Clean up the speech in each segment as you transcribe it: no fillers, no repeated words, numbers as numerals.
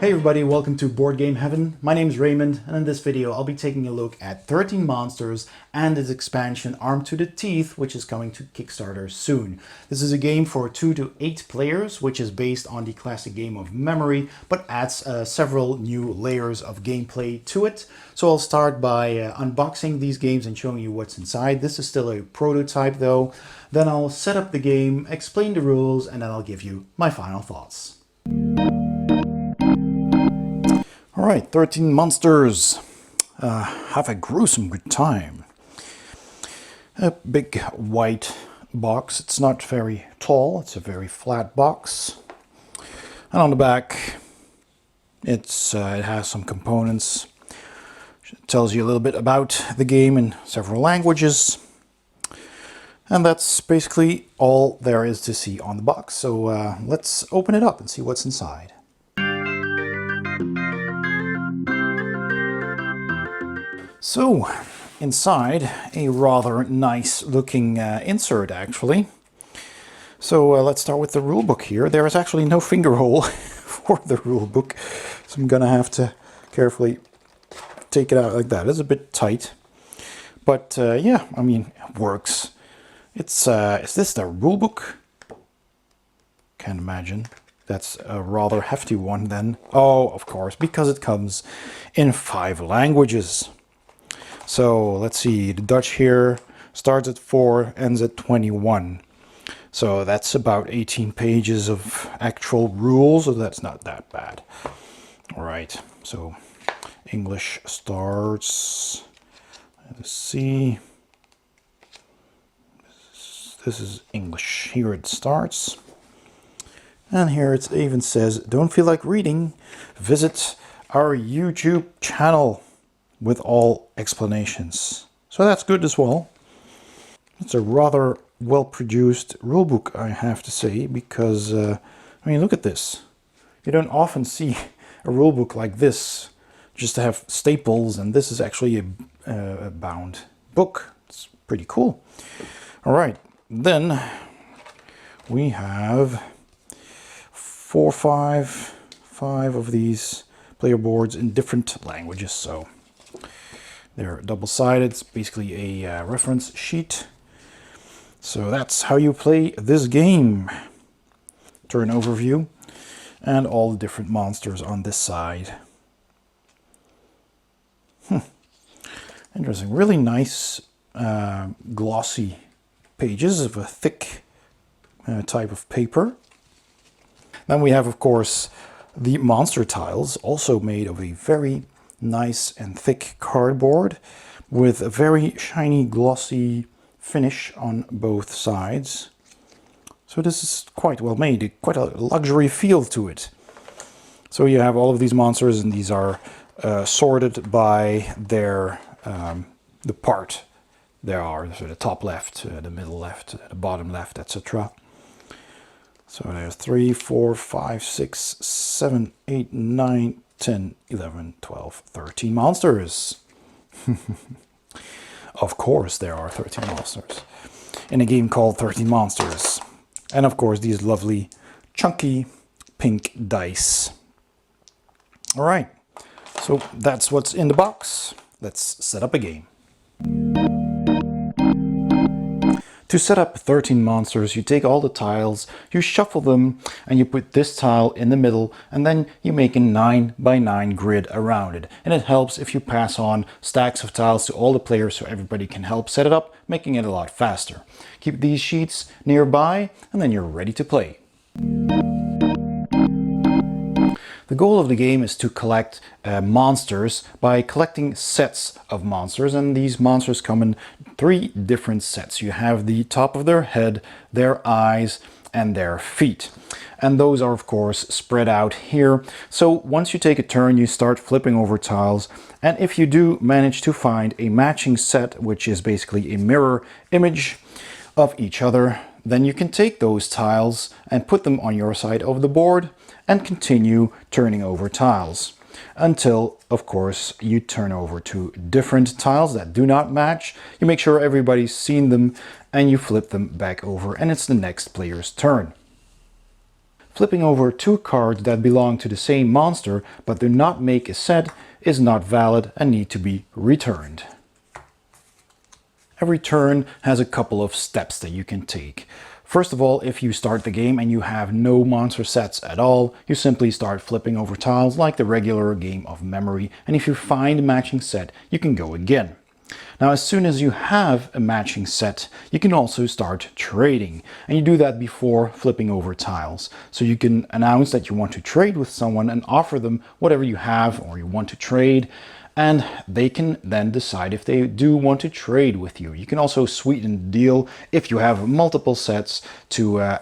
Hey everybody, welcome to Board Game Heaven. My name is Raymond, and in this video I'll be taking a look at 13 Monsters and its expansion Armed to the Teeth, which is coming to Kickstarter soon. This is a game for 2 to 8 players, which is based on the classic game of Memory, but adds several new layers of gameplay to it. So I'll start by unboxing these games and showing you what's inside. This is still a prototype though. Then I'll set up the game, explain the rules, and then I'll give you my final thoughts. Alright, 13 Monsters. Have a gruesome good time. A big white box. It's not very tall, it's a very flat box. And on the back, it has some components. It tells you a little bit about the game in several languages. And that's basically all there is to see on the box. So let's open it up and see what's inside. So, inside, a rather nice looking insert actually. So let's start with the rulebook here. There is actually no finger hole for the rulebook, so I'm gonna have to carefully take it out like that. It's a bit tight, but yeah, I mean, it works. It's is this the rulebook? Can't imagine. That's a rather hefty one then. Oh, of course, because it comes in 5 languages. So let's see, the Dutch here starts at 4, ends at 21. So that's about 18 pages of actual rules, so that's not that bad. All right, so English starts, let's see, this is English, here it starts. And here it even says, don't feel like reading, visit our YouTube channel with all explanations. So that's good as well. It's a rather well-produced rulebook, I have to say, because, I mean, look at this. You don't often see a rulebook like this, just to have staples, and this is actually a bound book. It's pretty cool. All right, then we have five of these player boards in different languages, so they're double-sided. It's basically a reference sheet. So that's how you play this game. Turn overview and all the different monsters on this side. Interesting. Really nice glossy pages of a thick type of paper. Then we have, of course, the monster tiles, also made of a very nice and thick cardboard with a very shiny glossy finish on both sides. So this is quite well made, quite a luxury feel to it. So you have all of these monsters, and these are sorted by their the part they are, so the top left, the middle left, the bottom left, etc. So there's 3, 4, 5, 6, 7, 8, 9, 10, 11, 12, 13 monsters. Of course there are 13 monsters in a game called 13 Monsters. And of course these lovely chunky pink dice. All right, so that's what's in the box. Let's set up a game. To set up 13 monsters, you take all the tiles, you shuffle them, and you put this tile in the middle, and then you make a 9 by 9 grid around it. And it helps if you pass on stacks of tiles to all the players so everybody can help set it up, making it a lot faster. Keep these sheets nearby, and then you're ready to play. The goal of the game is to collect monsters by collecting sets of monsters, and these monsters come in 3 different sets. You have the top of their head, their eyes, and their feet. And those are of course spread out here. So once you take a turn, you start flipping over tiles, and if you do manage to find a matching set, which is basically a mirror image of each other, then you can take those tiles and put them on your side of the board and continue turning over tiles until, of course, you turn over to different tiles that do not match. You make sure everybody's seen them and you flip them back over, and it's the next player's turn. Flipping over two cards that belong to the same monster but do not make a set is not valid and need to be returned. Every turn has a couple of steps that you can take. First of all, if you start the game and you have no monster sets at all, you simply start flipping over tiles like the regular game of memory, and if you find a matching set, you can go again. Now, as soon as you have a matching set, you can also start trading, and you do that before flipping over tiles. So you can announce that you want to trade with someone and offer them whatever you have or you want to trade, and they can then decide if they do want to trade with you. You can also sweeten the deal if you have multiple sets to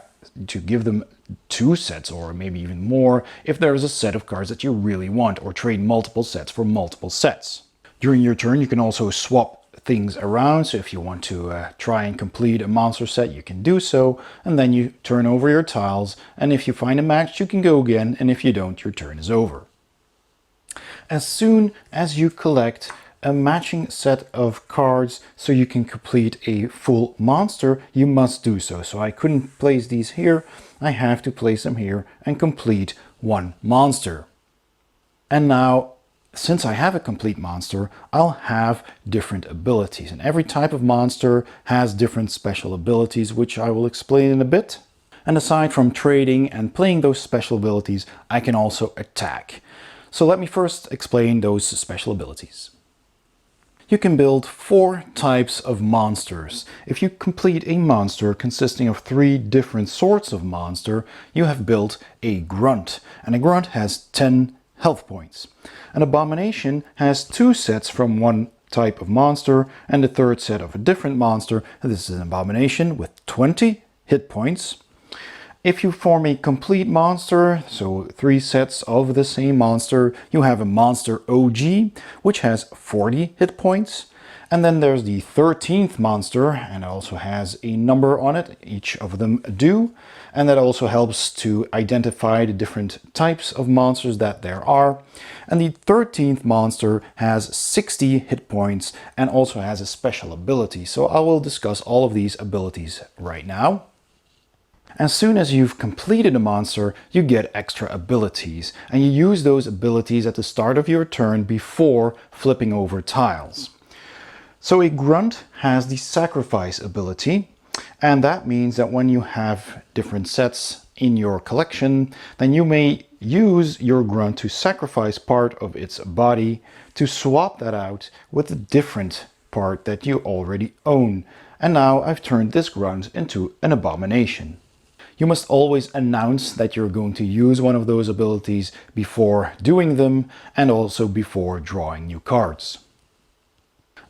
give them 2 sets or maybe even more if there is a set of cards that you really want, or trade multiple sets for multiple sets. During your turn, you can also swap things around, so if you want to try and complete a monster set, you can do so, and then you turn over your tiles, and if you find a match, you can go again, and if you don't, your turn is over. As soon as you collect a matching set of cards so you can complete a full monster, you must do so. So I couldn't place these here, I have to place them here and complete one monster. And now, since I have a complete monster, I'll have different abilities, and every type of monster has different special abilities, which I will explain in a bit. And aside from trading and playing those special abilities, I can also attack. So let me first explain those special abilities. You can build 4 types of monsters. If you complete a monster consisting of 3 different sorts of monster, you have built a grunt, and a grunt has 10 health points. An abomination has 2 sets from one type of monster and a third set of a different monster. This is an abomination with 20 hit points. If you form a complete monster, so 3 sets of the same monster, you have a monster OG, which has 40 hit points. And then there's the 13th monster, and it also has a number on it, each of them do. And that also helps to identify the different types of monsters that there are. And the 13th monster has 60 hit points and also has a special ability. So I will discuss all of these abilities right now. As soon as you've completed a monster, you get extra abilities, and you use those abilities at the start of your turn before flipping over tiles. So a grunt has the sacrifice ability, and that means that when you have different sets in your collection, then you may use your grunt to sacrifice part of its body to swap that out with a different part that you already own. And now I've turned this grunt into an abomination. You must always announce that you're going to use one of those abilities before doing them, and also before drawing new cards.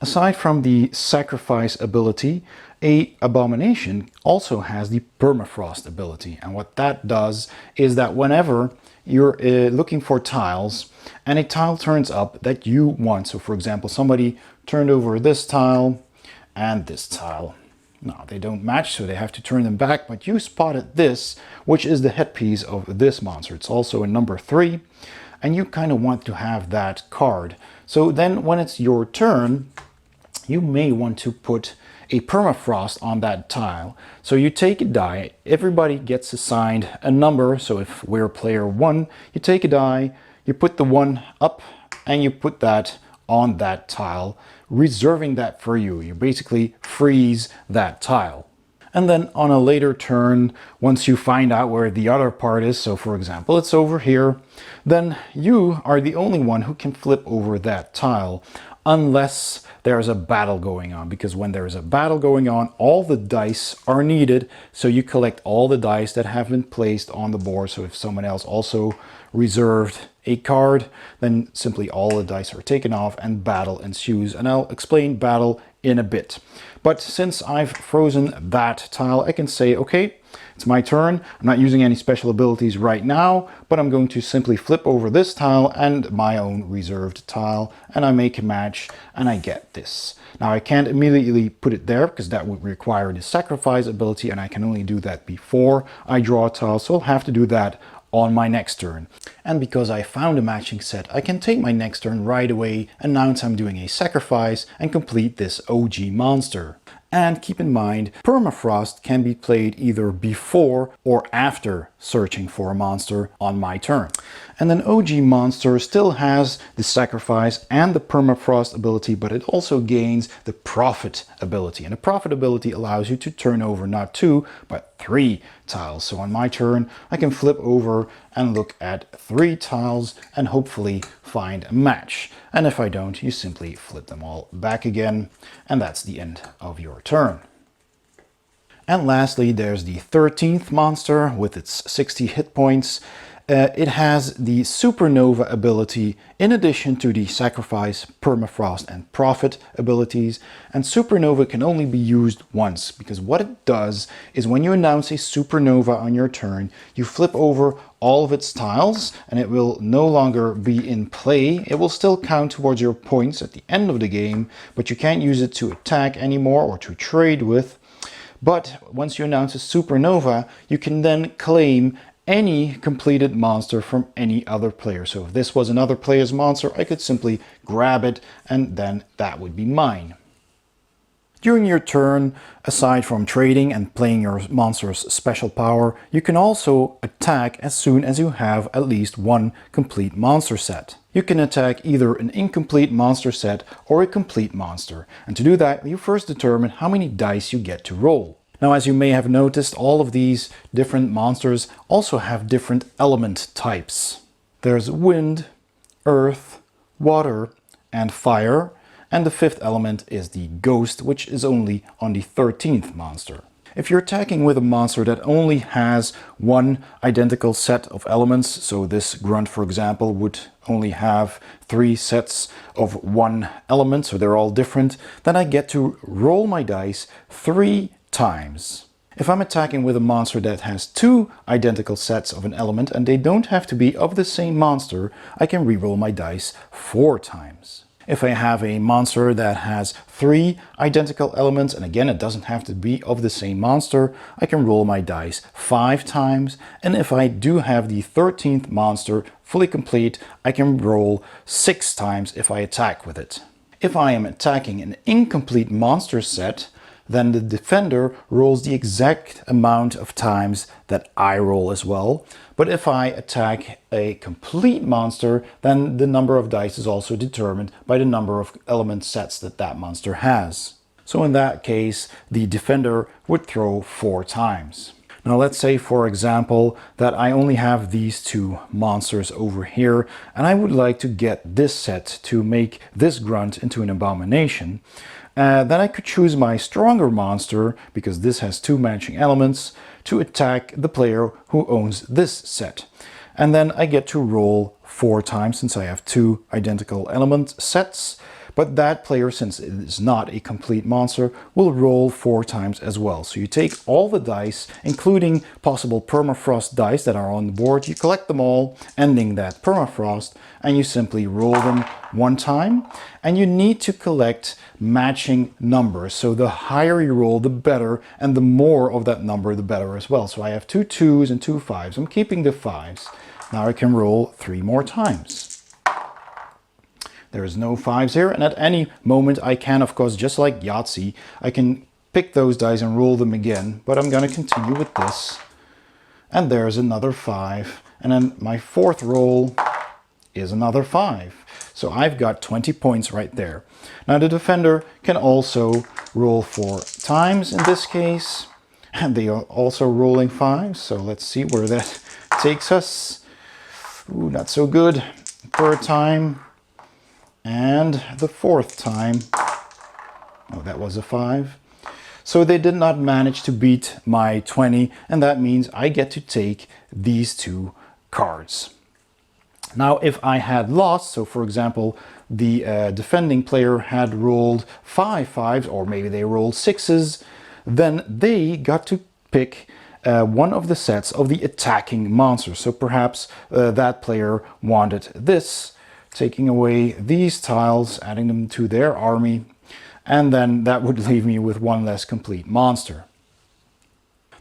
Aside from the sacrifice ability, a abomination also has the permafrost ability, and what that does is that whenever you're looking for tiles and a tile turns up that you want, so for example somebody turned over this tile and this tile. Now they don't match, so they have to turn them back, but you spotted this, which is the headpiece of this monster. It's also a number 3, and you kind of want to have that card. So then when it's your turn, you may want to put a permafrost on that tile. So you take a die, everybody gets assigned a number. So if we're player 1, you take a die, you put the 1 up, and you put that on that tile, reserving that for you. You basically freeze that tile. And then on a later turn, once you find out where the other part is, so for example it's over here, then you are the only one who can flip over that tile, unless there's a battle going on, because when there's a battle going on, all the dice are needed. So you collect all the dice that have been placed on the board. So if someone else also reserved a card, then simply all the dice are taken off and battle ensues. And I'll explain battle in a bit. But since I've frozen that tile, I can say, okay, it's my turn. I'm not using any special abilities right now, but I'm going to simply flip over this tile and my own reserved tile, and I make a match and I get this. Now I can't immediately put it there because that would require the sacrifice ability, and I can only do that before I draw a tile, so I'll have to do that on my next turn. And because I found a matching set, I can take my next turn right away, announce I'm doing a sacrifice, and complete this OG monster. And keep in mind, permafrost can be played either before or after searching for a monster on my turn. And then OG monster still has the sacrifice and the permafrost ability, but it also gains the profit ability. And the profit ability allows you to turn over not 2, but 3 tiles. So on my turn, I can flip over and look at 3 tiles and hopefully find a match. And if I don't, you simply flip them all back again, and that's the end of your turn. And lastly, there's the 13th monster with its 60 hit points. It has the supernova ability in addition to the sacrifice, permafrost and profit abilities. And supernova can only be used once, because what it does is when you announce a supernova on your turn, you flip over all of its tiles and it will no longer be in play. It will still count towards your points at the end of the game, but you can't use it to attack anymore or to trade with. But once you announce a supernova, you can then claim any completed monster from any other player. So if this was another player's monster, I could simply grab it and then that would be mine. During your turn, aside from trading and playing your monster's special power, you can also attack as soon as you have at least one complete monster set. You can attack either an incomplete monster set or a complete monster. And to do that, you first determine how many dice you get to roll. Now, as you may have noticed, all of these different monsters also have different element types. There's wind, earth, water, and fire. And the 5th element is the ghost, which is only on the 13th monster. If you're attacking with a monster that only has one identical set of elements, so this grunt, for example, would only have 3 sets of one element, so they're all different, then I get to roll my dice 3 times. If I'm attacking with a monster that has 2 identical sets of an element and they don't have to be of the same monster, I can reroll my dice 4 times. If I have a monster that has 3 identical elements, and again it doesn't have to be of the same monster, I can roll my dice 5 times. And if I do have the 13th monster fully complete, I can roll 6 times if I attack with it. If I am attacking an incomplete monster set, then the defender rolls the exact amount of times that I roll as well. But if I attack a complete monster, then the number of dice is also determined by the number of element sets that that monster has. So in that case, the defender would throw 4 times. Now let's say, for example, that I only have these 2 monsters over here, and I would like to get this set to make this grunt into an abomination. Then I could choose my stronger monster, because this has 2 matching elements, to attack the player who owns this set. And then I get to roll 4 times since I have 2 identical element sets. But that player, since it is not a complete monster, will roll 4 times as well. So you take all the dice, including possible permafrost dice that are on the board, you collect them all, ending that permafrost, and you simply roll them 1 time. And you need to collect matching numbers. So the higher you roll, the better, and the more of that number, the better as well. So I have 2 2s and 2 5s. I'm keeping the 5s. Now I can roll 3 more times. There is no 5s here, and at any moment I can, of course, just like Yahtzee, I can pick those dice and roll them again, but I'm going to continue with this. And there's another 5, and then my 4th roll is another 5. So I've got 20 points right there. Now the defender can also roll 4 times in this case, and they are also rolling 5, so let's see where that takes us. Ooh, not so good. 3rd time. And the 4th time, oh, that was a 5. So they did not manage to beat my 20, and that means I get to take these 2 cards. Now, if I had lost, so for example, the defending player had rolled 5 5s, or maybe they rolled 6s, then they got to pick one of the sets of the attacking monster. So perhaps that player wanted this, taking away these tiles, adding them to their army, and then that would leave me with 1 less complete monster.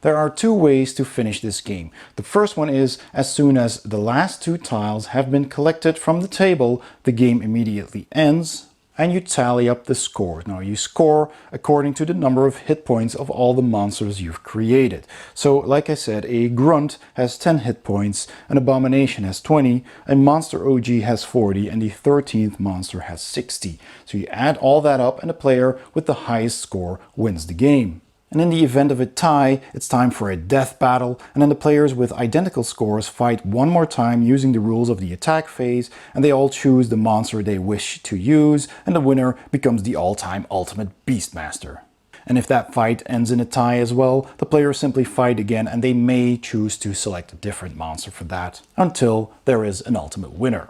There are 2 ways to finish this game. The first one is, as soon as the last 2 tiles have been collected from the table, the game immediately ends. and you tally up the score. Now you score according to the number of hit points of all the monsters you've created. So like I said, a grunt has 10 hit points, an abomination has 20, a monster OG has 40, and the 13th monster has 60. So you add all that up and the player with the highest score wins the game. And in the event of a tie, it's time for a death battle, and then the players with identical scores fight one more time using the rules of the attack phase, and they all choose the monster they wish to use, and the winner becomes the all-time ultimate Beastmaster. And if that fight ends in a tie as well, the players simply fight again, and they may choose to select a different monster for that, until there is an ultimate winner.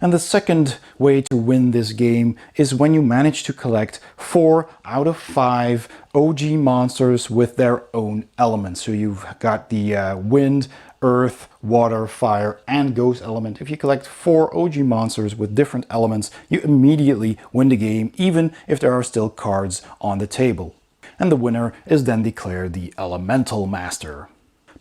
And the second way to win this game is when you manage to collect 4 out of 5 OG monsters with their own elements. So you've got the wind, earth, water, fire, and ghost element. If you collect 4 OG monsters with different elements, you immediately win the game, even if there are still cards on the table. And the winner is then declared the Elemental Master.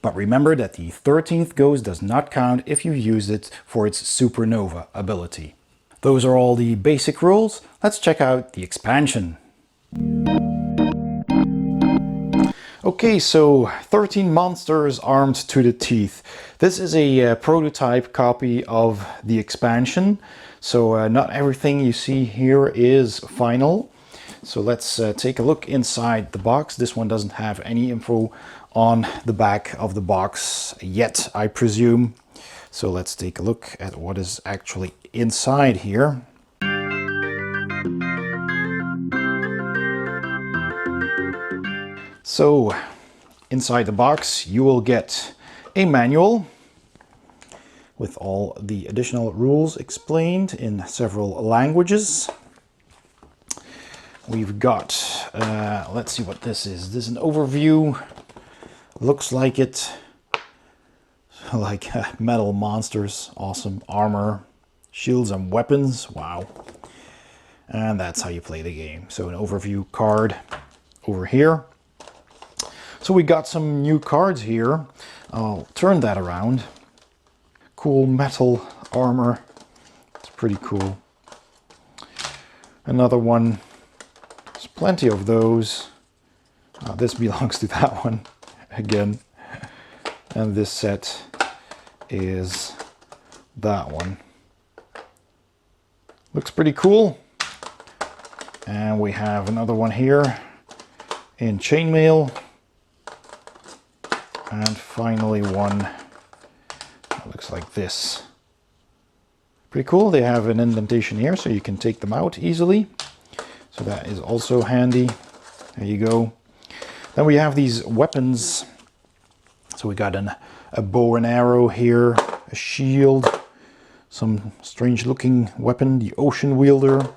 But remember that the 13th ghost does not count if you use it for its supernova ability. Those are all the basic rules. Let's check out the expansion. Okay, so 13 monsters armed to the teeth. This is a prototype copy of the expansion. So not everything you see here is final. So let's take a look inside the box. This one doesn't have any info on the back of the box yet, I presume. So let's take a look at what is actually inside here. So inside the box you will get a manual with all the additional rules explained in several languages. We've got, let's see what this is. This is an overview. Looks like it, like metal monsters, awesome armor, shields and weapons, wow. And that's how you play the game. So an overview card over here. So we got some new cards here. I'll turn that around. Cool metal armor, it's pretty cool. Another one, there's plenty of those. This belongs to that one. Again, and this set is that one. Looks pretty cool. And we have another one here in chainmail, and finally one that looks like this. Pretty cool. They have an indentation here so you can take them out easily, so that is also handy. There you go. Then we have these weapons. So we got a bow and arrow here, a shield, some strange looking weapon, the Ocean Wielder,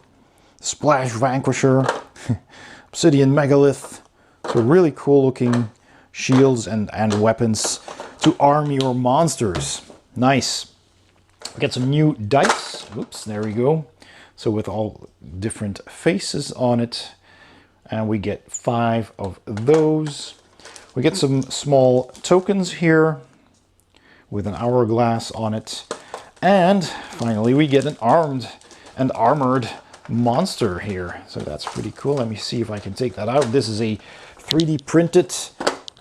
Splash Vanquisher, Obsidian Megalith. So really cool looking shields and weapons to arm your monsters. Nice. We get some new dice. Oops, there we go. So with all different faces on it. And we get 5 of those. We get some small tokens here with an hourglass on it. And finally we get an armed and armored monster here. So that's pretty cool. Let me see if I can take that out. This is a 3D printed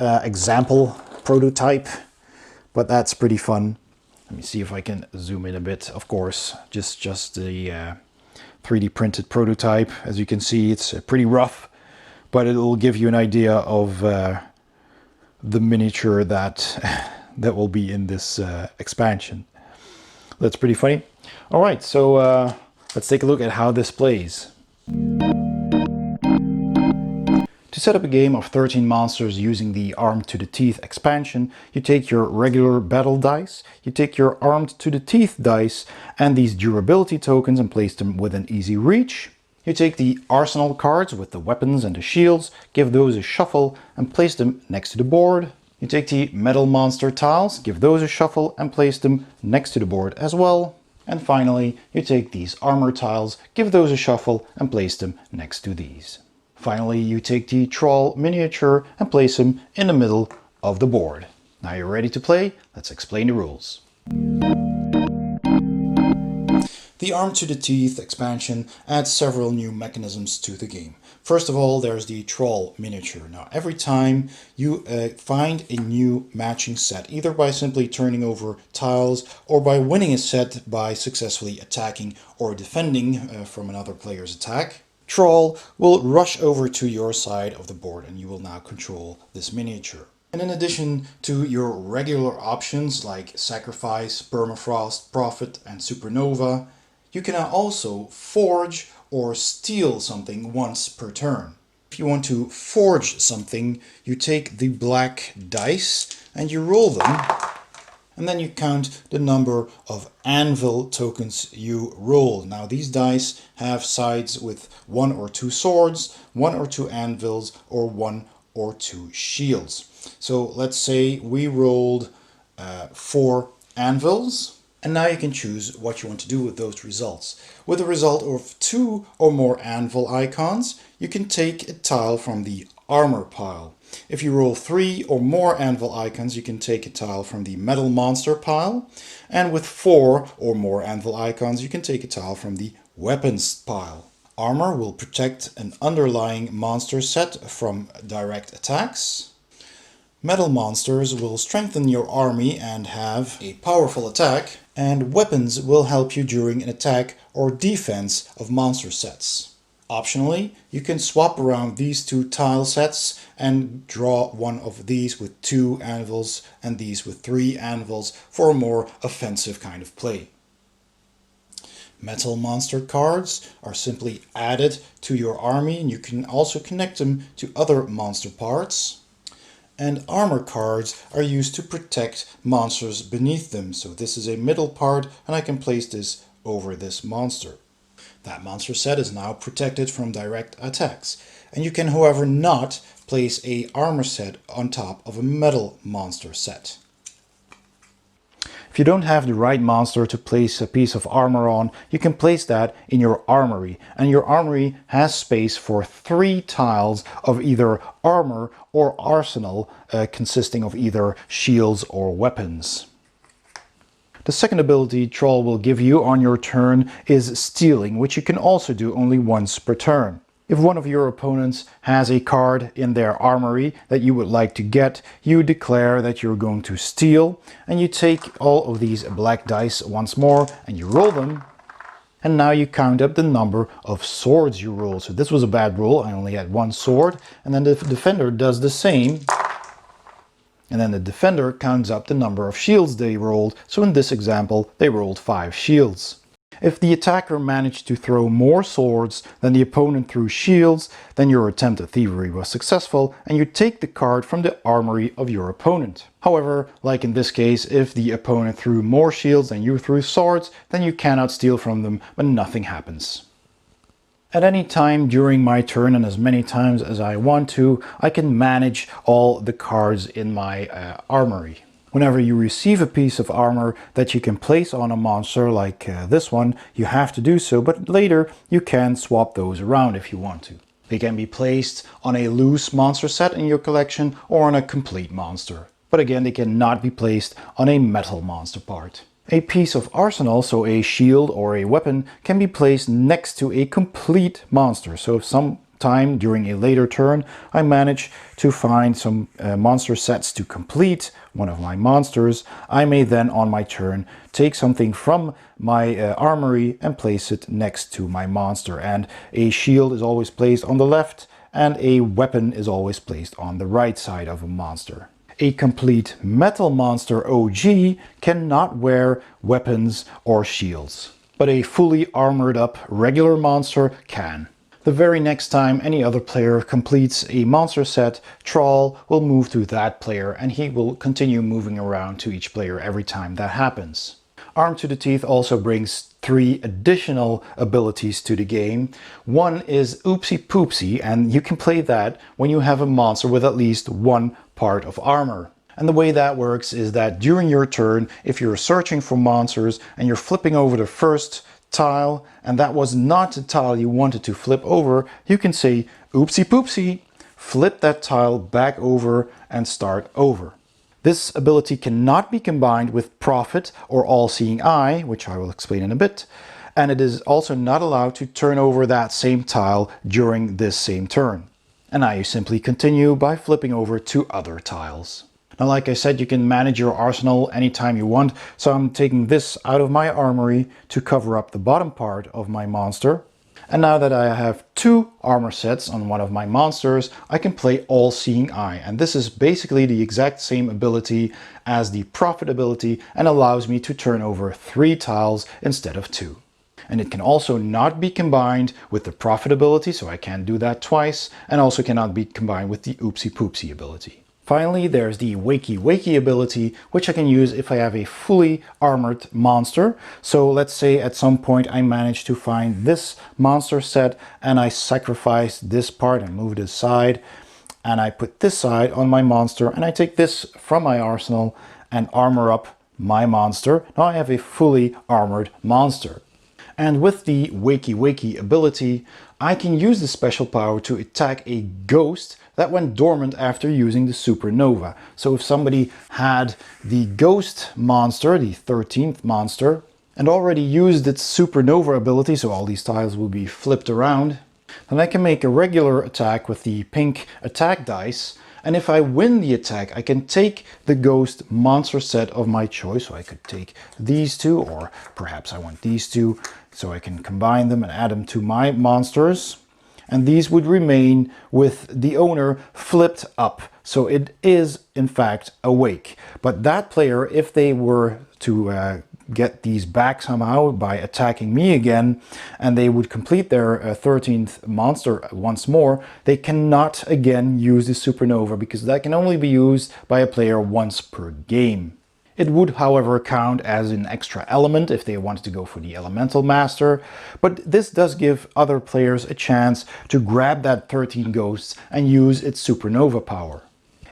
example prototype, but that's pretty fun. Let me see if I can zoom in a bit. Of course, just the 3D printed prototype. As you can see, it's pretty rough, but it'll give you an idea of the miniature that will be in this expansion. That's pretty funny. All right, so let's take a look at how this plays. To set up a game of 13 monsters using the Armed to the Teeth expansion, you take your regular battle dice, you take your Armed to the Teeth dice and these durability tokens and place them within easy reach. You take the arsenal cards with the weapons and the shields, give those a shuffle and place them next to the board. You take the metal monster tiles, give those a shuffle and place them next to the board as well. And finally, you take these armor tiles, give those a shuffle and place them next to these. Finally, you take the troll miniature and place him in the middle of the board. Now you're ready to play? Let's explain the rules. The The Arm to the Teeth expansion adds several new mechanisms to the game. First of all, there's the troll miniature. Now, every time you find a new matching set, either by simply turning over tiles or by winning a set by successfully attacking or defending from another player's attack, Troll will rush over to your side of the board and you will now control this miniature. And in addition to your regular options like Sacrifice, Permafrost, Prophet and Supernova, you can now also forge or steal something once per turn. If you want to forge something, you take the black dice and you roll them, and then you count the number of anvil tokens you roll. Now these dice have sides with 1 or 2 swords, 1 or 2 anvils, or 1 or 2 shields. So let's say we rolled 4 anvils, and now you can choose what you want to do with those results. With a result of 2 or more anvil icons, you can take a tile from the armor pile. If you roll 3 or more anvil icons, you can take a tile from the metal monster pile. And with 4 or more anvil icons, you can take a tile from the weapons pile. Armor will protect an underlying monster set from direct attacks. Metal monsters will strengthen your army and have a powerful attack. And weapons will help you during an attack or defense of monster sets. Optionally, you can swap around these 2 tile sets and draw one of these with 2 anvils and these with 3 anvils for a more offensive kind of play. Metal monster cards are simply added to your army, and you can also connect them to other monster parts. And armor cards are used to protect monsters beneath them. So this is a middle part, and I can place this over this monster. That monster set is now protected from direct attacks. And you can, however, not place a armor set on top of a metal monster set. If you don't have the right monster to place a piece of armor on, you can place that in your armory. And your armory has space for 3 tiles of either armor or arsenal, consisting of either shields or weapons. The second ability Troll will give you on your turn is Stealing, which you can also do only once per turn. If one of your opponents has a card in their armory that you would like to get, you declare that you're going to steal, and you take all of these black dice once more and you roll them. And now you count up the number of swords you roll. So this was a bad roll, I only had 1 sword, and then the defender does the same. And then the defender counts up the number of shields they rolled, so in this example they rolled 5 shields. If the attacker managed to throw more swords than the opponent threw shields, then your attempt at thievery was successful and you take the card from the armory of your opponent. However, like in this case, if the opponent threw more shields than you threw swords, then you cannot steal from them, but nothing happens. At any time during my turn, and as many times as I want to, I can manage all the cards in my armory. Whenever you receive a piece of armor that you can place on a monster like this one, you have to do so, but later you can swap those around if you want to. They can be placed on a loose monster set in your collection or on a complete monster. But again, they cannot be placed on a metal monster part. A piece of arsenal, so a shield or a weapon, can be placed next to a complete monster. So if sometime during a later turn I manage to find some monster sets to complete one of my monsters, I may then on my turn take something from my armory and place it next to my monster. And a shield is always placed on the left and a weapon is always placed on the right side of a monster. A complete metal monster OG cannot wear weapons or shields, but a fully armored up regular monster can. The very next time any other player completes a monster set, Troll will move to that player and he will continue moving around to each player every time that happens. Arm to the Teeth also brings 3 additional abilities to the game. One is Oopsie Poopsie, and you can play that when you have a monster with at least 1 part of armor. And the way that works is that during your turn, if you're searching for monsters and you're flipping over the first tile and that was not the tile you wanted to flip over, you can say Oopsie Poopsie, flip that tile back over and start over. This ability cannot be combined with Prophet or All-Seeing Eye, which I will explain in a bit, and it is also not allowed to turn over that same tile during this same turn. And now you simply continue by flipping over to other tiles. Now, like I said, you can manage your arsenal anytime you want, so I'm taking this out of my armory to cover up the bottom part of my monster. And now that I have 2 armor sets on one of my monsters, I can play All-Seeing Eye. And this is basically the exact same ability as the Prophet ability and allows me to turn over 3 tiles instead of 2. And it can also not be combined with the Prophet ability, so I can't do that twice, and also cannot be combined with the Oopsie Poopsie ability. Finally, there's the Wakey Wakey ability, which I can use if I have a fully armored monster. So let's say at some point I manage to find this monster set and I sacrifice this part and move it aside, and I put this side on my monster and I take this from my arsenal and armor up my monster. Now I have a fully armored monster. And with the Wakey Wakey ability, I can use the special power to attack a ghost that went dormant after using the supernova. So if somebody had the ghost monster, the 13th monster, and already used its supernova ability, so all these tiles will be flipped around, then I can make a regular attack with the pink attack dice. And if I win the attack, I can take the ghost monster set of my choice. So I could take these 2, or perhaps I want these 2, so I can combine them and add them to my monsters. And these would remain with the owner flipped up. So it is in fact awake. But that player, if they were to get these back somehow by attacking me again, and they would complete their 13th monster once more, they cannot again use the supernova, because that can only be used by a player once per game. It would, however, count as an extra element if they wanted to go for the elemental master, but this does give other players a chance to grab that 13 ghosts and use its supernova power.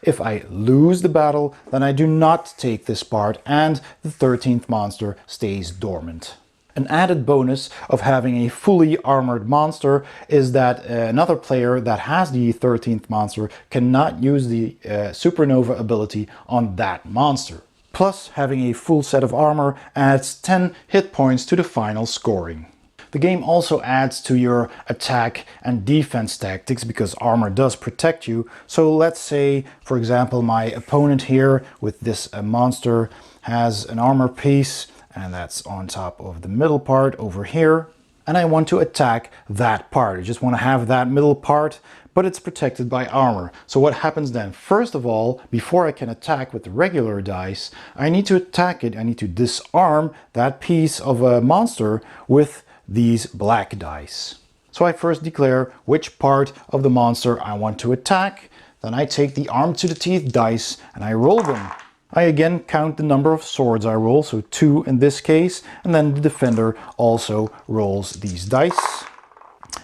If I lose the battle, then I do not take this part and the 13th monster stays dormant. An added bonus of having a fully armored monster is that another player that has the 13th monster cannot use the supernova ability on that monster. Plus, having a full set of armor adds 10 hit points to the final scoring. The game also adds to your attack and defense tactics, because armor does protect you. So let's say, for example, my opponent here with this monster has an armor piece, and that's on top of the middle part over here. And I want to attack that part. I just want to have that middle part, but it's protected by armor. So what happens then? First of all, before I can attack with the regular dice, I need to attack it. I need to disarm that piece of a monster with these black dice. So I first declare which part of the monster I want to attack. Then I take the arm to the teeth dice and I roll them. I again count the number of swords I roll, so 2 in this case, and then the defender also rolls these dice,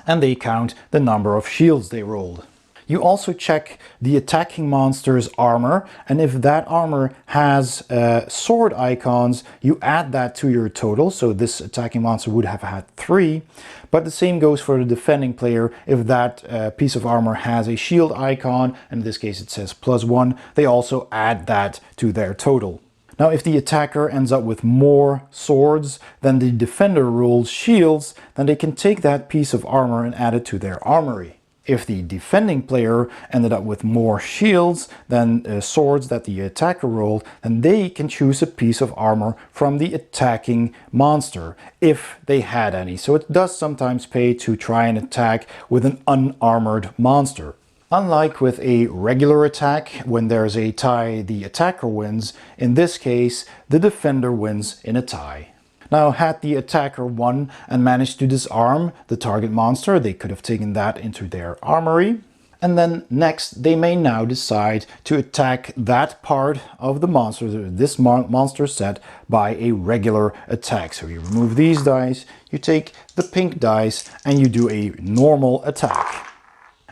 and they count the number of shields they rolled. You also check the attacking monster's armor, and if that armor has sword icons, you add that to your total. So this attacking monster would have had 3, but the same goes for the defending player. If that piece of armor has a shield icon, and in this case it says +1, they also add that to their total. Now, if the attacker ends up with more swords than the defender rolls shields, then they can take that piece of armor and add it to their armory. If the defending player ended up with more shields than swords that the attacker rolled, then they can choose a piece of armor from the attacking monster, if they had any. So it does sometimes pay to try and attack with an unarmored monster. Unlike with a regular attack, when there's a tie, the attacker wins. In this case, the defender wins in a tie. Now, had the attacker won and managed to disarm the target monster, they could have taken that into their armory. And then next, they may now decide to attack that part of the monster, this monster set, by a regular attack. So you remove these dice, you take the pink dice, and you do a normal attack.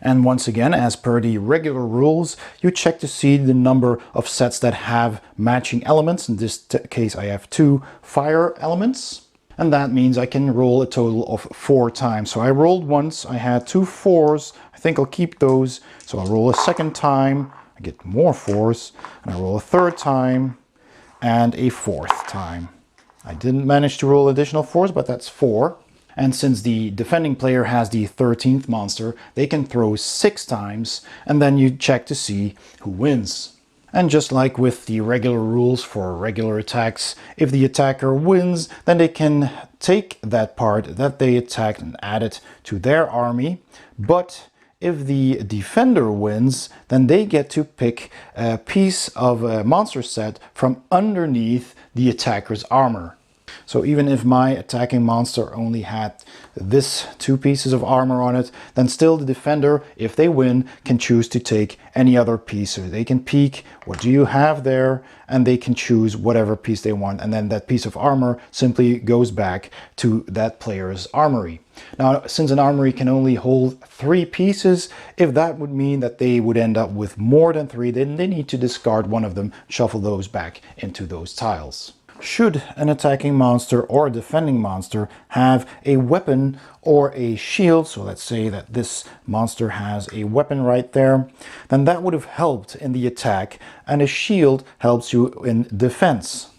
And once again, as per the regular rules, you check to see the number of sets that have matching elements. In this case, I have 2 fire elements. And that means I can roll a total of 4 times. So I rolled once, I had 2 4s. I think I'll keep those. So I'll roll a second time, I get more 4s. And I roll a third time and a 4th time. I didn't manage to roll additional 4s, but that's 4. And since the defending player has the 13th monster, they can throw 6 times, and then you check to see who wins. And just like with the regular rules for regular attacks, if the attacker wins, then they can take that part that they attacked and add it to their army. But if the defender wins, then they get to pick a piece of a monster set from underneath the attacker's armor. So even if my attacking monster only had this 2 pieces of armor on it, then still the defender, if they win, can choose to take any other piece. So they can peek, what do you have there? And they can choose whatever piece they want. And then that piece of armor simply goes back to that player's armory. Now, since an armory can only hold 3 pieces, if that would mean that they would end up with more than 3, then they need to discard one of them, shuffle those back into those tiles. Should an attacking monster or a defending monster have a weapon or a shield, so let's say that this monster has a weapon right there, then that would have helped in the attack, and a shield helps you in defense.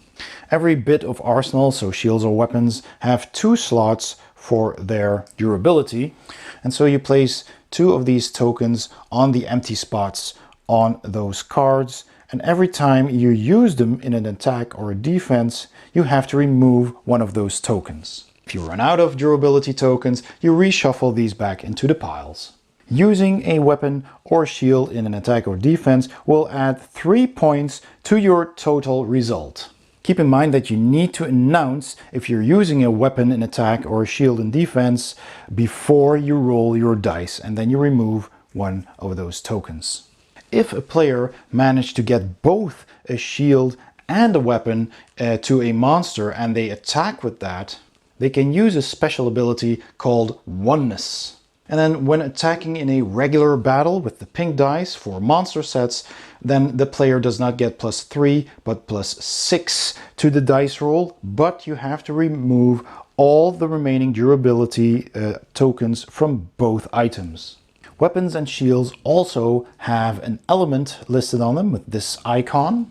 Every bit of arsenal, so shields or weapons, have 2 slots for their durability, and so you place 2 of these tokens on the empty spots on those cards. And every time you use them in an attack or a defense, you have to remove one of those tokens. If you run out of durability tokens, you reshuffle these back into the piles. Using a weapon or shield in an attack or defense will add 3 points to your total result. Keep in mind that you need to announce if you're using a weapon in attack or a shield in defense before you roll your dice, and then you remove one of those tokens. If a player managed to get both a shield and a weapon to a monster and they attack with that, they can use a special ability called Oneness. And then when attacking in a regular battle with the pink dice for monster sets, then the player does not get +3 but +6 to the dice roll, but you have to remove all the remaining durability tokens from both items. Weapons and shields also have an element listed on them with this icon.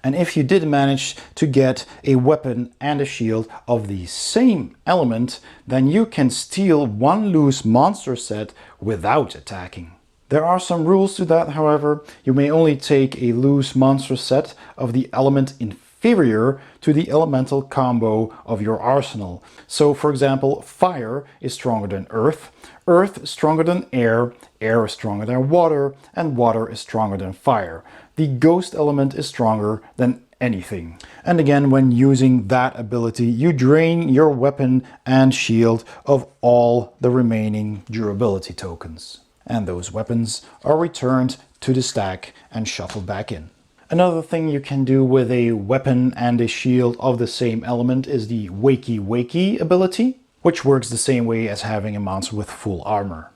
And if you did manage to get a weapon and a shield of the same element, then you can steal 1 loose monster set without attacking. There are some rules to that, however. You may only take a loose monster set of the element inferior to the elemental combo of your arsenal. So for example, fire is stronger than earth, earth is stronger than air, air is stronger than water, and water is stronger than fire. The ghost element is stronger than anything. And again, when using that ability, you drain your weapon and shield of all the remaining durability tokens. And those weapons are returned to the stack and shuffled back in. Another thing you can do with a weapon and a shield of the same element is the Wakey Wakey ability, which works the same way as having a monster with full armor.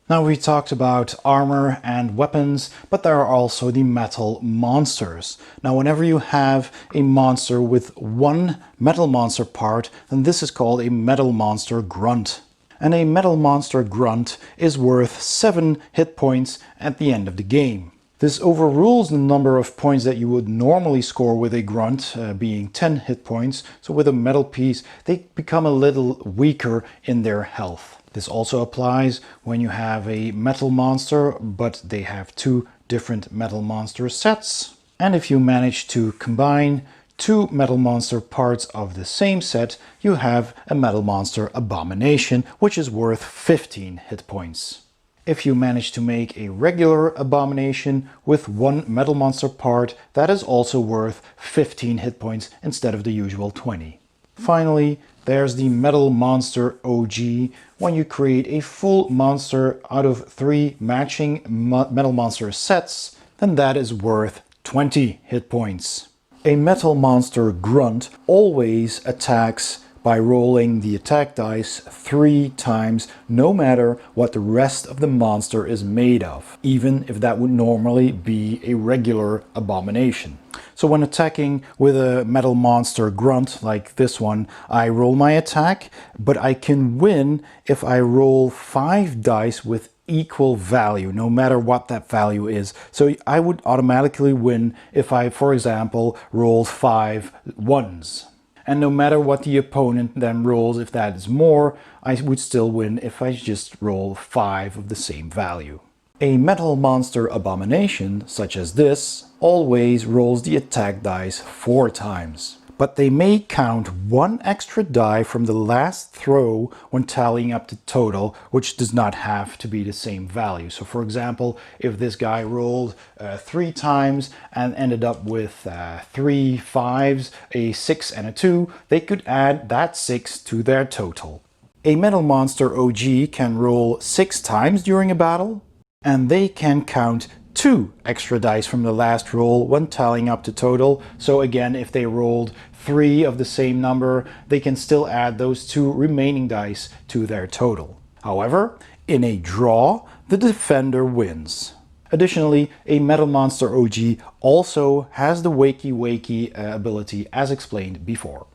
Now we talked about armor and weapons, but there are also the metal monsters. Now whenever you have a monster with 1 metal monster part, then this is called a metal monster grunt. And a metal monster grunt is worth 7 hit points at the end of the game. This overrules the number of points that you would normally score with a grunt, being 10 hit points. So with a metal piece, they become a little weaker in their health. This also applies when you have a metal monster, but they have 2 different metal monster sets. And if you manage to combine 2 metal monster parts of the same set, you have a metal monster abomination, which is worth 15 hit points. If you manage to make a regular abomination with 1 metal monster part, that is also worth 15 hit points instead of the usual 20. Finally, there's the metal monster OG. When you create a full monster out of 3 matching metal monster sets, then that is worth 20 hit points. A metal monster grunt always attacks by rolling the attack dice 3 times, no matter what the rest of the monster is made of, even if that would normally be a regular abomination. So when attacking with a metal monster grunt like this one, I roll my attack, but I can win if I roll 5 dice with equal value, no matter what that value is. So I would automatically win if I, for example, rolled 5 ones. And no matter what the opponent then rolls, if that is more, I would still win if I just roll 5 of the same value. A metal monster abomination, such as this, always rolls the attack dice 4 times. But they may count 1 extra die from the last throw when tallying up the total, which does not have to be the same value. So for example, if this guy rolled 3 times and ended up with 3 5s, a 6 and a 2, they could add that 6 to their total. A metal monster OG can roll 6 times during a battle, and they can count 2 extra dice from the last roll when tallying up the total. So again, if they rolled 3 of the same number, they can still add those 2 remaining dice to their total. However, in a draw, the defender wins. Additionally, a Metal Monster OG also has the Wakey Wakey ability as explained before.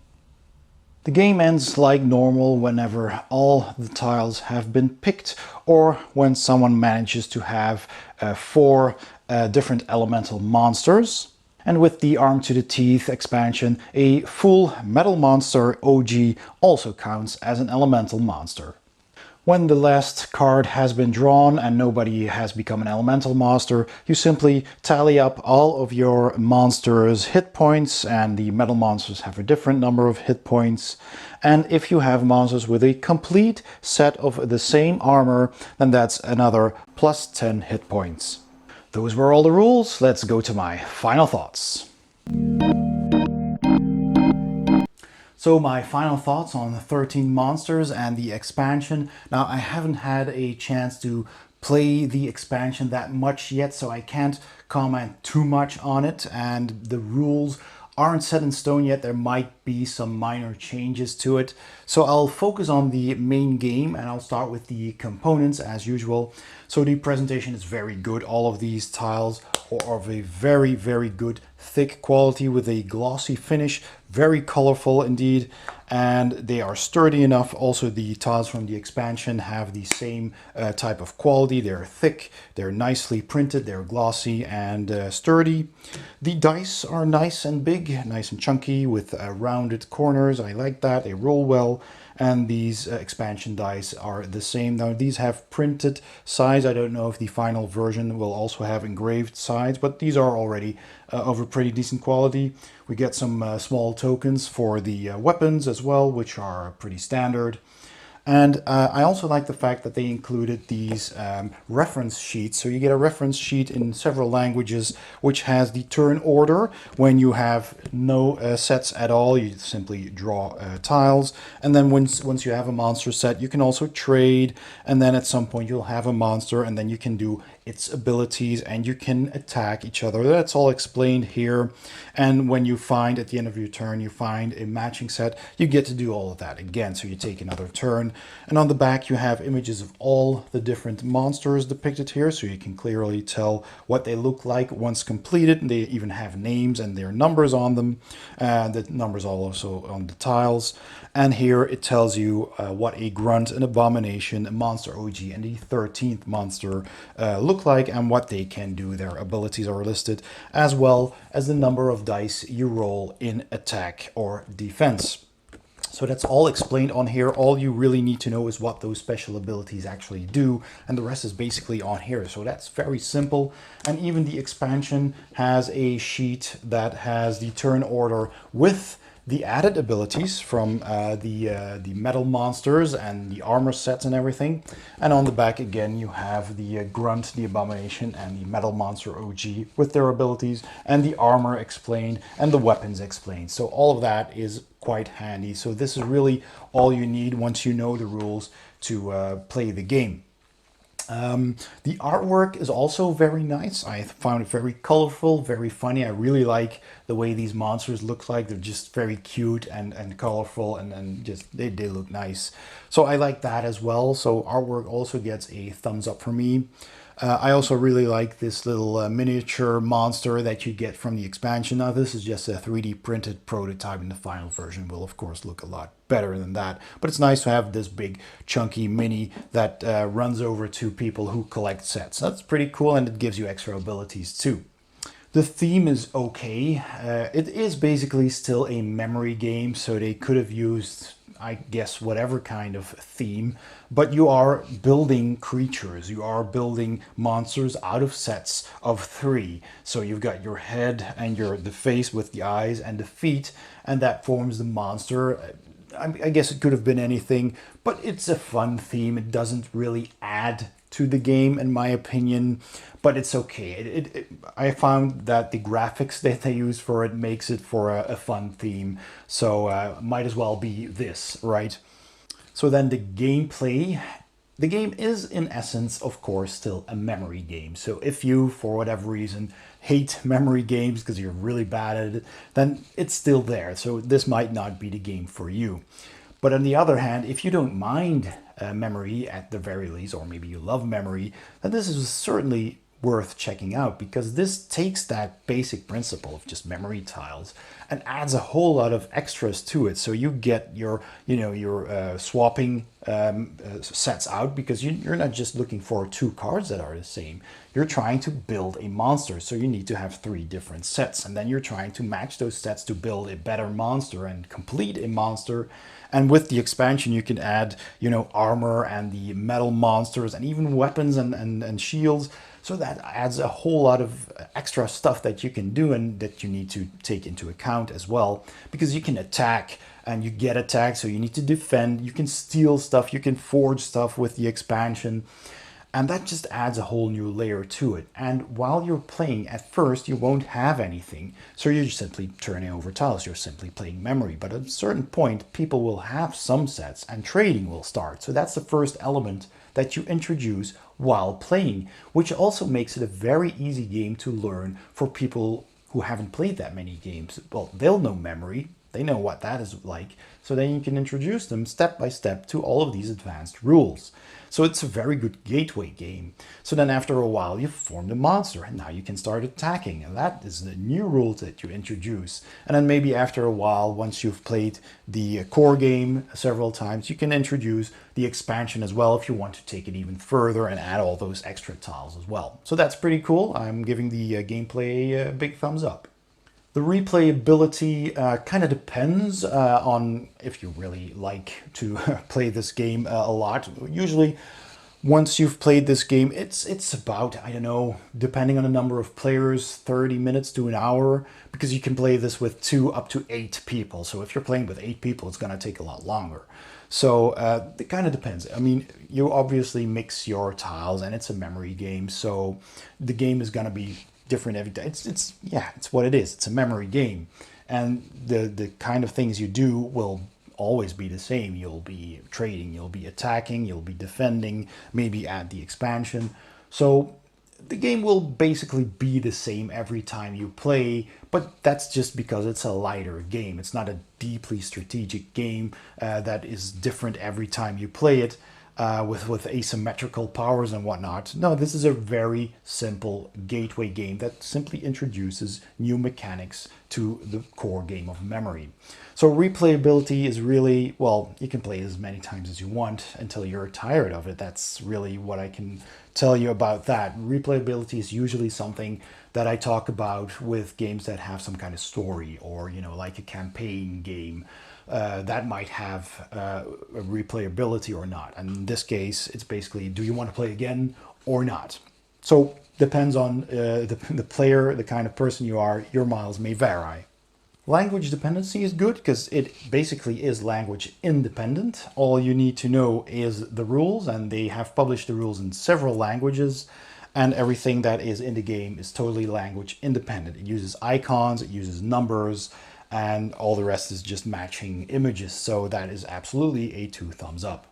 The game ends like normal whenever all the tiles have been picked or when someone manages to have 4 different elemental monsters. And with the Arm to the Teeth expansion, a full Metal Monster OG also counts as an elemental monster. When the last card has been drawn and nobody has become an elemental monster, you simply tally up all of your monsters' hit points, and the metal monsters have a different number of hit points. And if you have monsters with a complete set of the same armor, then that's another plus 10 hit points. Those were all the rules. Let's go to my final thoughts. So my final thoughts on the 13 monsters and the expansion. Now, I haven't had a chance to play the expansion that much yet, so I can't comment too much on it, and the rules aren't set in stone yet. There might be some minor changes to it. So I'll focus on the main game, and I'll start with the components as usual. So the presentation is very good. All of these tiles are of a very, very good thick quality with a glossy finish, very colorful indeed, and they are sturdy enough. Also, the tiles from the expansion have the same type of quality. They're thick, they're nicely printed, they're glossy and sturdy. The dice are nice and big, nice and chunky with rounded corners. I like that. They roll well. And these expansion dice are the same. Now, these have printed sides. I don't know if the final version will also have engraved sides, but these are already of a pretty decent quality. We get some small tokens for the weapons as well, which are pretty standard. And I also like the fact that they included these reference sheets. So you get a reference sheet in several languages, which has the turn order. When you have no sets at all, you simply draw tiles. And then once you have a monster set, you can also trade. And then at some point you'll have a monster, and then you can do its abilities and you can attack each other. That's all explained here. And when you find at the end of your turn, you find a matching set, you get to do all of that again. So you take another turn. And on the back, you have images of all the different monsters depicted here, so you can clearly tell what they look like once completed. And they even have names and their numbers on them. The numbers are also on the tiles. And here it tells you what a Grunt, an Abomination, a Monster OG, and the 13th monster look like and what they can do. Their abilities are listed, as well as the number of dice you roll in attack or defense. So that's all explained on here. All you really need to know is what those special abilities actually do, and the rest is basically on here. So that's very simple. And even the expansion has a sheet that has the turn order with the added abilities from the metal monsters and the armor sets and everything. And on the back again, you have the Grunt, the Abomination, and the Metal Monster OG with their abilities, and the armor explained and the weapons explained. So all of that is quite handy. So this is really all you need once you know the rules to play the game. The artwork is also very nice. I found it very colorful, very funny. I really like the way these monsters look like. They're just very cute and colorful, and just they look nice. So I like that as well. So artwork also gets a thumbs up for me. I also really like this little miniature monster that you get from the expansion. Now, this is just a 3D printed prototype, and the final version will of course look a lot better than that. But it's nice to have this big chunky mini that runs over to people who collect sets. That's pretty cool, and it gives you extra abilities too. The theme is okay. It is basically still a memory game, so they could have used, I guess, whatever kind of theme, but you are building creatures, you are building monsters out of sets of three. So you've got your head and the face with the eyes and the feet, and that forms the monster. I guess it could have been anything, but it's a fun theme. It doesn't really add to the game, in my opinion, but it's okay. I found that the graphics that they use for it makes it for a fun theme, so might as well be this, right? So then the gameplay. The game is, in essence, of course, still a memory game. So if you, for whatever reason, hate memory games because you're really bad at it, then it's still there. So this might not be the game for you. But on the other hand, if you don't mind memory at the very least, or maybe you love memory, then this is certainly worth checking out, because this takes that basic principle of just memory tiles and adds a whole lot of extras to it. So you get your, your swapping sets out, because you're not just looking for two cards that are the same. You're trying to build a monster, so you need to have three different sets, and then you're trying to match those sets to build a better monster and complete a monster. And with the expansion, you can add, armor and the metal monsters and even weapons and shields. So that adds a whole lot of extra stuff that you can do and that you need to take into account as well, because you can attack and you get attacked, so you need to defend. You can steal stuff, you can forge stuff with the expansion. And that just adds a whole new layer to it. And while you're playing, at first, you won't have anything. So you're simply turning over tiles. You're simply playing memory. But at a certain point, people will have some sets and trading will start. So that's the first element that you introduce while playing, which also makes it a very easy game to learn for people who haven't played that many games. Well, they'll know memory. They know what that is like. So then you can introduce them step by step to all of these advanced rules. So it's a very good gateway game. So then after a while, you've formed a monster and now you can start attacking. And that is the new rules that you introduce. And then maybe after a while, once you've played the core game several times, you can introduce the expansion as well if you want to take it even further and add all those extra tiles as well. So that's pretty cool. I'm giving the gameplay a big thumbs up. The replayability kind of depends on if you really like to play this game a lot. Usually, once you've played this game, it's about, I don't know, depending on the number of players, 30 minutes to an hour, because you can play this with 2 up to 8 people. So if you're playing with 8 people, it's going to take a lot longer. So it kind of depends. I mean, you obviously mix your tiles, and it's a memory game, so the game is going to be different every day. It's what it is. It's a memory game, and the kind of things you do will always be the same. You'll be trading, you'll be attacking, you'll be defending, maybe add the expansion. So the game will basically be the same every time you play, but that's just because it's a lighter game. It's not a deeply strategic game that is different every time you play it. With asymmetrical powers and whatnot. No, this is a very simple gateway game that simply introduces new mechanics to the core game of memory. So replayability is really, well, you can play it as many times as you want until you're tired of it. That's really what I can tell you about that. Replayability is usually something that I talk about with games that have some kind of story, or, like a campaign game. That might have a replayability or not. And in this case, it's basically, do you want to play again or not? So depends on the player, the kind of person you are, your miles may vary. Language dependency is good because it basically is language independent. All you need to know is the rules, and they have published the rules in several languages, and everything that is in the game is totally language independent. It uses icons, it uses numbers, and all the rest is just matching images. So that is absolutely a 2 thumbs up.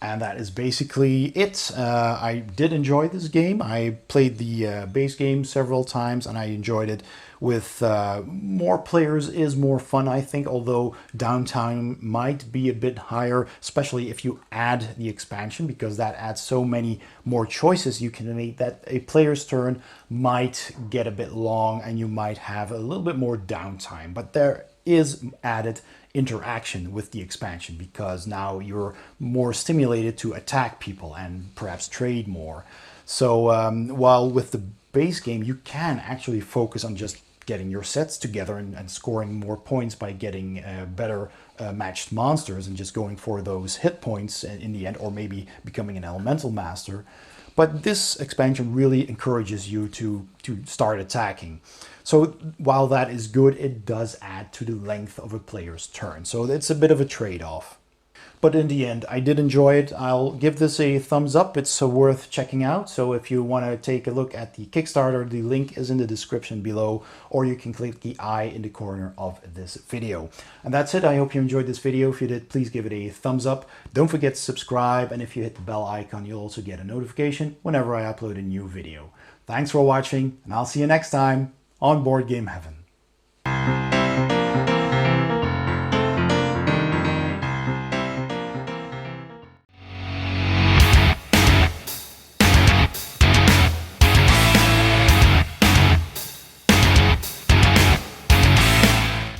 And that is basically it. I did enjoy this game. I played the base game several times and I enjoyed it. With more players is more fun, I think, although downtime might be a bit higher, especially if you add the expansion, because that adds so many more choices you can make that a player's turn might get a bit long and you might have a little bit more downtime. But there is added interaction with the expansion because now you're more stimulated to attack people and perhaps trade more. So while with the base game, you can actually focus on just getting your sets together and scoring more points by getting better matched monsters and just going for those hit points in the end, or maybe becoming an elemental master. But this expansion really encourages you to start attacking. So while that is good, it does add to the length of a player's turn. So it's a bit of a trade-off. But in the end, I did enjoy it. I'll give this a thumbs up. It's worth checking out. So if you want to take a look at the Kickstarter, the link is in the description below, or you can click the I in the corner of this video. And that's it. I hope you enjoyed this video. If you did, please give it a thumbs up. Don't forget to subscribe. And if you hit the bell icon, you'll also get a notification whenever I upload a new video. Thanks for watching, and I'll see you next time on Board Game Heaven.